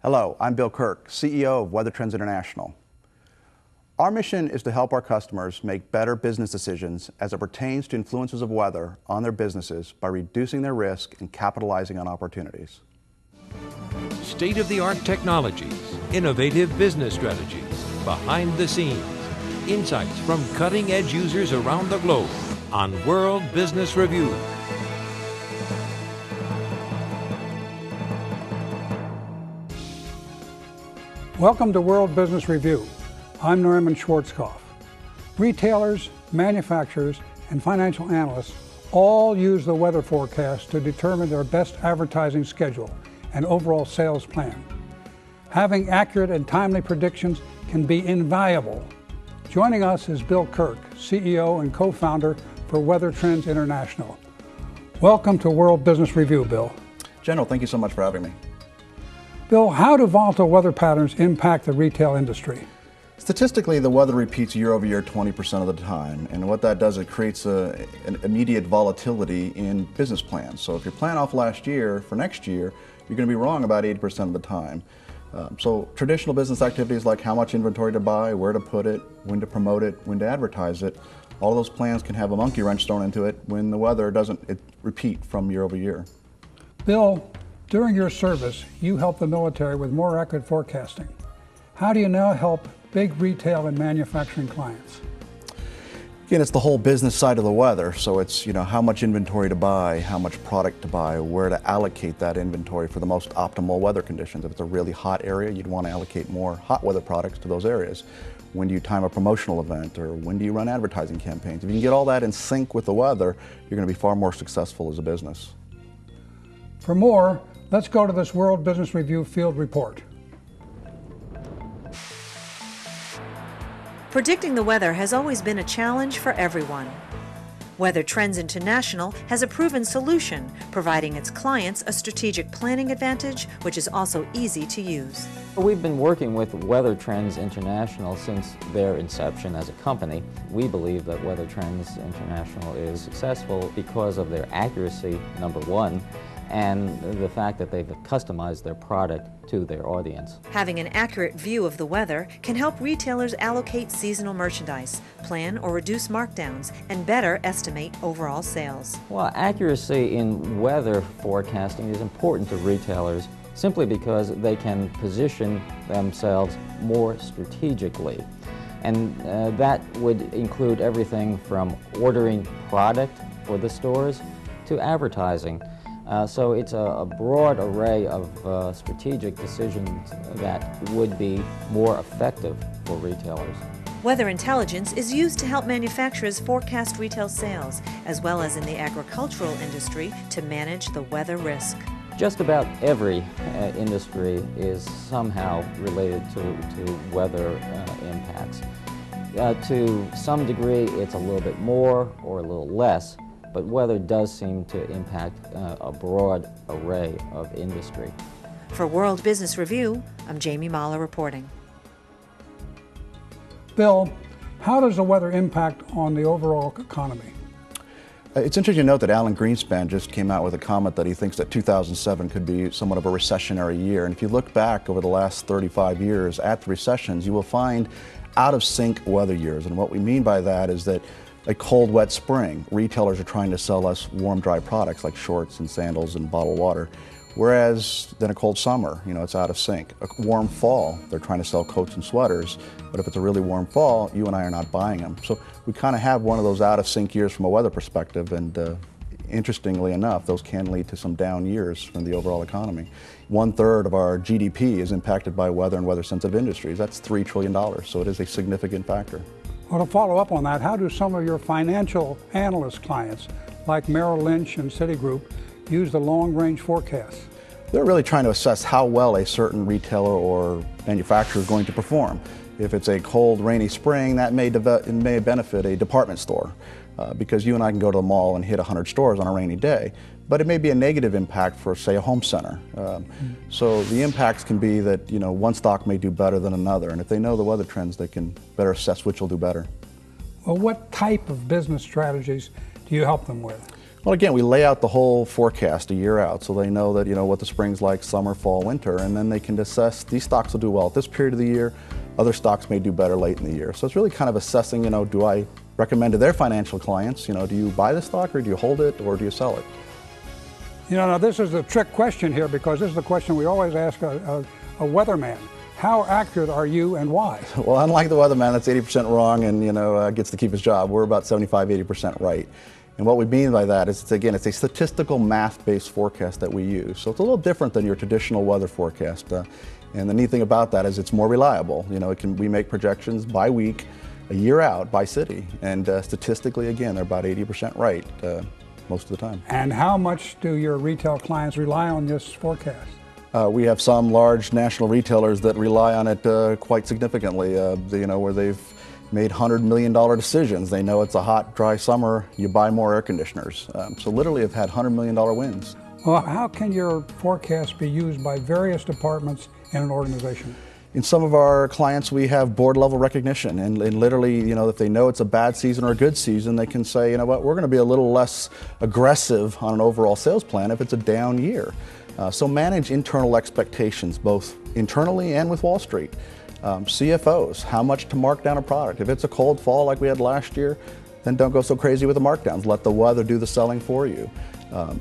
Hello, I'm Bill Kirk, CEO of Weather Trends International. Our mission is to help our customers make better business decisions as it pertains to influences of weather on their businesses by reducing their risk and capitalizing on opportunities. State-of-the-art technologies, innovative business strategies, behind the scenes, insights from cutting-edge users around the globe on World Business Review. Welcome to World Business Review. I'm Norman Schwarzkopf. Retailers, manufacturers, and financial analysts all use the weather forecast to determine their best advertising schedule and overall sales plan. Having accurate and timely predictions can be invaluable. Joining us is Bill Kirk, CEO and co-founder for Weather Trends International. Welcome to World Business Review, Bill. General, thank you so much for having me. Bill, how do volatile weather patterns impact the retail industry? Statistically, the weather repeats year over year 20% of the time, and what that does, it creates an immediate volatility in business plans. So if you plan off last year for next year, you're going to be wrong about 80% of the time. So traditional business activities like how much inventory to buy, where to put it, when to promote it, when to advertise it, all of those plans can have a monkey wrench thrown into it when the weather doesn't repeat from year over year. Bill, during your service, you help the military with more accurate forecasting. How do you now help big retail and manufacturing clients? Again, it's the whole business side of the weather. So it's, how much inventory to buy, how much product to buy, where to allocate that inventory for the most optimal weather conditions. If it's a really hot area, you'd want to allocate more hot weather products to those areas. When do you time a promotional event, or when do you run advertising campaigns? If you can get all that in sync with the weather, you're going to be far more successful as a business. For more, let's go to this World Business Review field report. Predicting the weather has always been a challenge for everyone. Weather Trends International has a proven solution, providing its clients a strategic planning advantage, which is also easy to use. We've been working with Weather Trends International since their inception as a company. We believe that Weather Trends International is successful because of their accuracy, number one, and the fact that they've customized their product to their audience. Having an accurate view of the weather can help retailers allocate seasonal merchandise, plan or reduce markdowns, and better estimate overall sales. Well, accuracy in weather forecasting is important to retailers simply because they can position themselves more strategically. And that would include everything from ordering product for the stores to advertising. So it's a broad array of strategic decisions that would be more effective for retailers. Weather intelligence is used to help manufacturers forecast retail sales, as well as in the agricultural industry to manage the weather risk. Just about every industry is somehow related to weather impacts. To some degree, it's a little bit more or a little less, but weather does seem to impact a broad array of industry. For World Business Review, I'm Jamie Mahler reporting. Bill, how does the weather impact on the overall economy? It's interesting to note that Alan Greenspan just came out with a comment that he thinks that 2007 could be somewhat of a recessionary year. And if you look back over the last 35 years at the recessions, you will find out-of-sync weather years. And what we mean by that is that a cold, wet spring, retailers are trying to sell us warm, dry products like shorts and sandals and bottled water. Whereas then a cold summer, it's out of sync. A warm fall, they're trying to sell coats and sweaters, but if it's a really warm fall, you and I are not buying them. So we kind of have one of those out of sync years from a weather perspective, and interestingly enough, those can lead to some down years from the overall economy. 1/3 of our GDP is impacted by weather and weather-sensitive industries. That's $3 trillion, so it is a significant factor. Well, to follow up on that, how do some of your financial analyst clients, like Merrill Lynch and Citigroup, use the long-range forecasts? They're really trying to assess how well a certain retailer or manufacturer is going to perform. If it's a cold, rainy spring, that may benefit a department store because you and I can go to the mall and hit 100 stores on a rainy day. But it may be a negative impact for, say, a home center. So the impacts can be that one stock may do better than another, and if they know the weather trends, they can better assess which will do better. Well, what type of business strategies do you help them with? Well, again, we lay out the whole forecast a year out, so they know that, what the spring's like, summer, fall, winter, and then they can assess these stocks will do well at this period of the year. Other stocks may do better late in the year. So it's really kind of assessing, do I recommend to their financial clients, do you buy the stock or do you hold it or do you sell it? Now this is a trick question here, because this is the question we always ask a weatherman. How accurate are you and why? Well, unlike the weatherman that's 80% wrong and gets to keep his job, we're about 75–80% right. And what we mean by that is, it's a statistical math-based forecast that we use. So it's a little different than your traditional weather forecast. And the neat thing about that is it's more reliable. We make projections by week, a year out, by city. And statistically, again, they're about 80% right most of the time. And how much do your retail clients rely on this forecast? We have some large national retailers that rely on it quite significantly, where they've made $100 million decisions. They know it's a hot, dry summer, you buy more air conditioners. So literally have had $100 million wins. Well, how can your forecast be used by various departments in an organization? In some of our clients, we have board level recognition, and literally, if they know it's a bad season or a good season, they can say, you know what, we're going to be a little less aggressive on an overall sales plan if it's a down year. So manage internal expectations, both internally and with Wall Street. CFOs, how much to mark down a product. If it's a cold fall like we had last year, then don't go so crazy with the markdowns. Let the weather do the selling for you.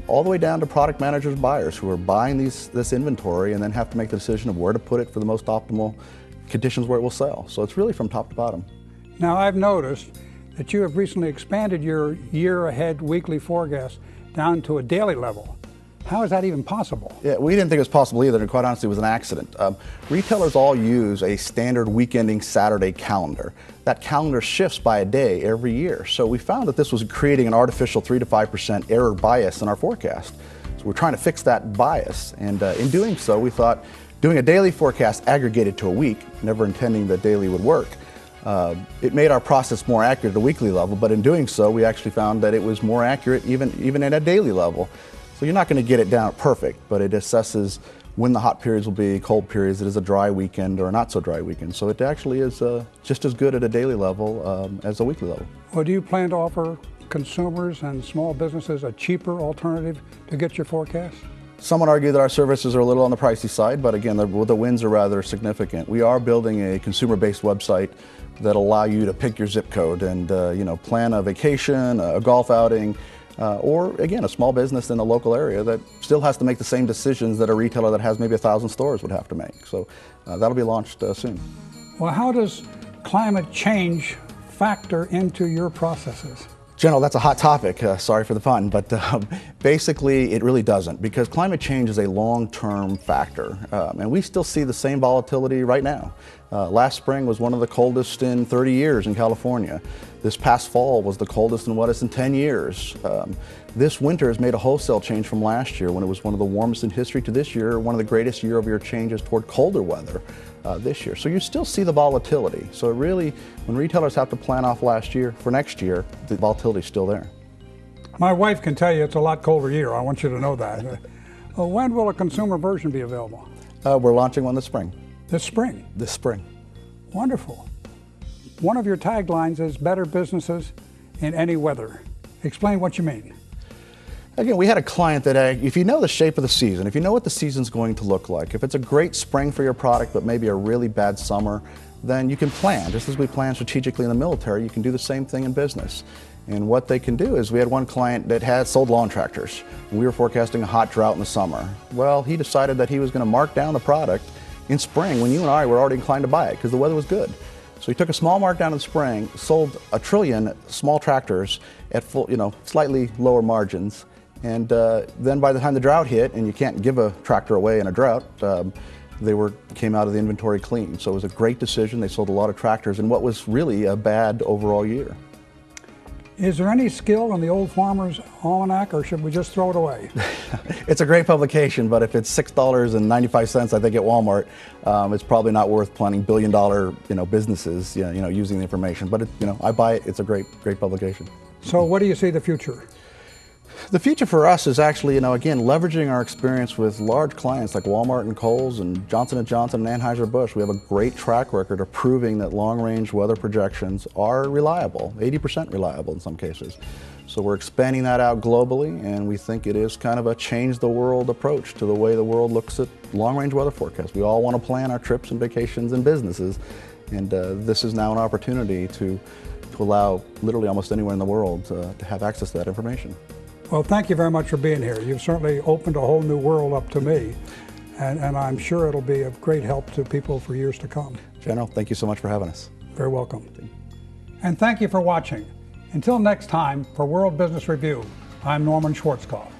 All the way down to product managers, buyers who are buying this inventory and then have to make the decision of where to put it for the most optimal conditions where it will sell. So it's really from top to bottom. Now, I've noticed that you have recently expanded your year ahead weekly forecast down to a daily level. How is that even possible? Yeah, we didn't think it was possible either, and quite honestly, it was an accident. Retailers all use a standard week-ending Saturday calendar. That calendar shifts by a day every year. So we found that this was creating an artificial 3 to 5% error bias in our forecast. So we're trying to fix that bias, and in doing so, we thought doing a daily forecast aggregated to a week, never intending that daily would work. It made our process more accurate at a weekly level, but in doing so, we actually found that it was more accurate even at a daily level. So you're not going to get it down perfect, but it assesses when the hot periods will be, cold periods, it is a dry weekend or a not so dry weekend. So it actually is just as good at a daily level as a weekly level. Well, do you plan to offer consumers and small businesses a cheaper alternative to get your forecast? Some would argue that our services are a little on the pricey side, but again, the wins are rather significant. We are building a consumer-based website that allow you to pick your zip code and plan a vacation, a golf outing, or again, a small business in a local area that still has to make the same decisions that a retailer that has maybe 1,000 stores would have to make. So that'll be launched soon. Well, how does climate change factor into your processes? General, that's a hot topic. Sorry for the pun, but basically it really doesn't, because climate change is a long-term factor, and we still see the same volatility right now. Last spring was one of the coldest in 30 years in California. This past fall was the coldest and wettest in 10 years. This winter has made a wholesale change from last year, when it was one of the warmest in history, to this year, one of the greatest year-over-year changes toward colder weather this year. So you still see the volatility. So it really, when retailers have to plan off last year for next year, the volatility is still there. My wife can tell you it's a lot colder year. I want you to know that. When will a consumer version be available? We're launching one this spring. This spring? This spring. Wonderful. One of your taglines is better businesses in any weather. Explain what you mean. Again, we had a client that if you know the shape of the season, if you know what the season's going to look like, if it's a great spring for your product but maybe a really bad summer, then you can plan. Just as we plan strategically in the military, you can do the same thing in business. And what they can do is, we had one client that had sold lawn tractors, and we were forecasting a hot drought in the summer. Well, he decided that he was going to mark down the product in spring when you and I were already inclined to buy it because the weather was good. So he took a small markdown in spring, sold 1 trillion small tractors at full, slightly lower margins. And then by the time the drought hit, and you can't give a tractor away in a drought, they came out of the inventory clean. So it was a great decision. They sold a lot of tractors in what was really a bad overall year. Is there any skill in the Old Farmer's Almanac, or should we just throw it away? It's a great publication, but if it's $6.95, I think, at Walmart, it's probably not worth planning billion-dollar, businesses, using the information. But I buy it. It's a great publication. So, what do you see the future? The future for us is actually, again, leveraging our experience with large clients like Walmart and Kohl's and Johnson & Johnson and Anheuser-Busch. We have a great track record of proving that long-range weather projections are reliable, 80% reliable in some cases. So we're expanding that out globally, and we think it is kind of a change the world approach to the way the world looks at long-range weather forecasts. We all want to plan our trips and vacations and businesses, and this is now an opportunity to allow literally almost anyone in the world to have access to that information. Well, thank you very much for being here. You've certainly opened a whole new world up to me, and I'm sure it'll be of great help to people for years to come. General, thank you so much for having us. Very welcome. And thank you for watching. Until next time, for World Business Review, I'm Norman Schwarzkopf.